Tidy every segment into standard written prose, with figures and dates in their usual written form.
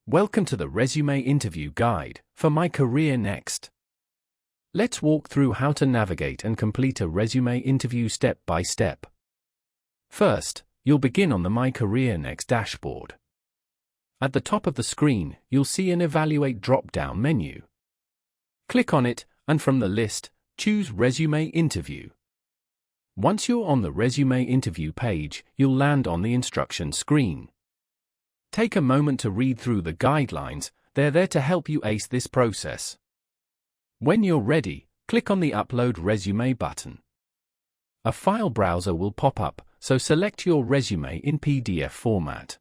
Welcome to the Resume Interview Guide for myCareerNext. Let's walk through how to navigate and complete a resume interview step by step. First, you'll begin on the myCareerNext dashboard. At the top of the screen, you'll see an Evaluate drop-down menu. Click on it, and from the list, choose Resume Interview. Once you're on the Resume Interview page, you'll land on the instructions screen. Take a moment to read through the guidelines. They're there to help you ace this process. When you're ready, click on the Upload Resume button. A file browser will pop up, so select your resume in PDF format.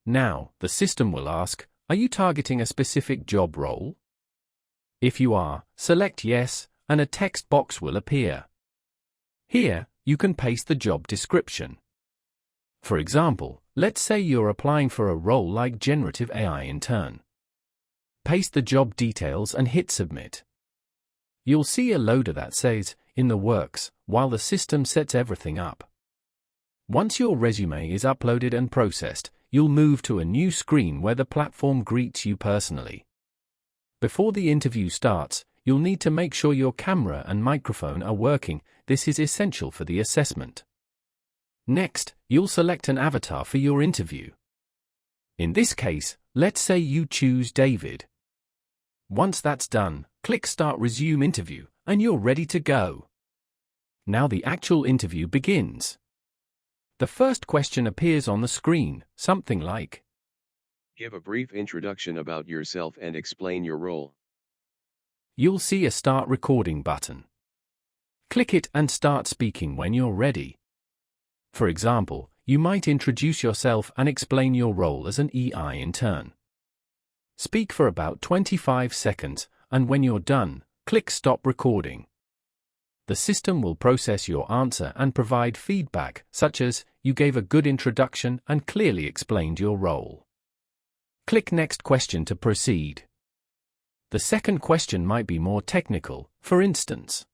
Now, the system will ask, are you targeting a specific job role? If you are, select Yes, and a text box will appear. Here, you can paste the job description. For example, let's say you're applying for a role like Generative AI Intern. Paste the job details and hit Submit. You'll see a loader that says, In the works, while the system sets everything up. Once your resume is uploaded and processed, you'll move to a new screen where the platform greets you personally. Before the interview starts, you'll need to make sure your camera and microphone are working. This is essential for the assessment. Next, you'll select an avatar for your interview. In this case, let's say you choose David. Once that's done, click Start Resume Interview, and you're ready to go. Now the actual interview begins. The first question appears on the screen, something like, Give a brief introduction about yourself and explain your role. You'll see a Start Recording button. Click it and start speaking when you're ready. For example, you might introduce yourself and explain your role as an AI intern. Speak for about 25 seconds, and when you're done, click Stop Recording. The system will process your answer and provide feedback, such as, you gave a good introduction and clearly explained your role. Click Next Question to proceed. The second question might be more technical, for instance.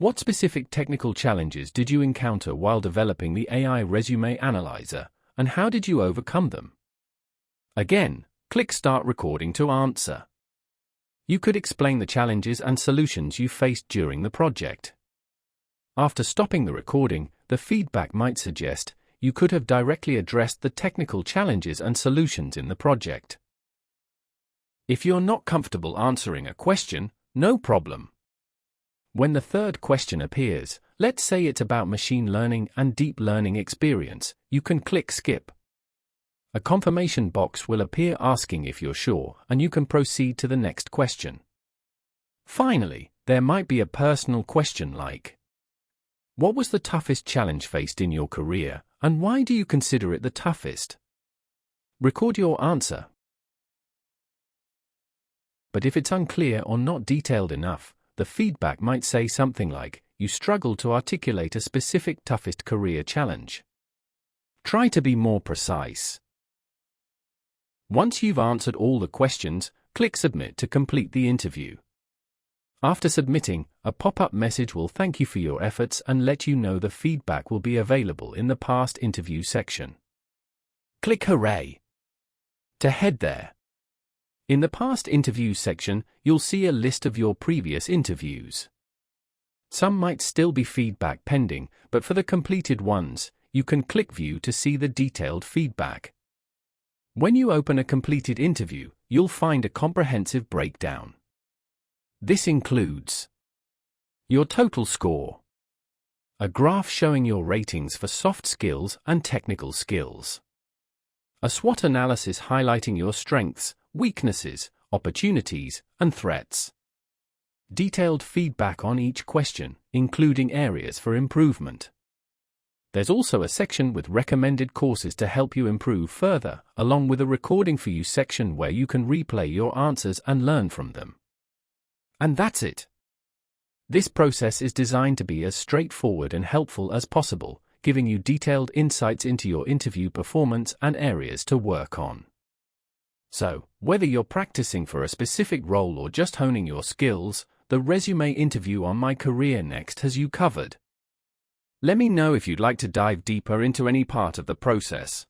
What specific technical challenges did you encounter while developing the AI Resume Analyzer, and how did you overcome them? Again, click Start Recording to answer. You could explain the challenges and solutions you faced during the project. After stopping the recording, the feedback might suggest you could have directly addressed the technical challenges and solutions in the project. If you're not comfortable answering a question, no problem. When the third question appears, let's say it's about machine learning and deep learning experience, you can click Skip. A confirmation box will appear asking if you're sure, and you can proceed to the next question. Finally, there might be a personal question like, what was the toughest challenge faced in your career, and why do you consider it the toughest? Record your answer. But if it's unclear or not detailed enough, the feedback might say something like, you struggle to articulate a specific toughest career challenge. Try to be more precise. Once you've answered all the questions, click Submit to complete the interview. After submitting, a pop-up message will thank you for your efforts and let you know the feedback will be available in the past interview section. Click Hooray to head there. In the past interviews section, you'll see a list of your previous interviews. Some might still be feedback pending, but for the completed ones, you can click View to see the detailed feedback. When you open a completed interview, you'll find a comprehensive breakdown. This includes your total score, a graph showing your ratings for soft skills and technical skills, a SWOT analysis highlighting your strengths, weaknesses, opportunities, and threats. Detailed feedback on each question, including areas for improvement. There's also a section with recommended courses to help you improve further, along with a recording for you section where you can replay your answers and learn from them. And that's it. This process is designed to be as straightforward and helpful as possible, giving you detailed insights into your interview performance and areas to work on. So, whether you're practicing for a specific role or just honing your skills, the resume interview on myCareerNext has you covered. Let me know if you'd like to dive deeper into any part of the process.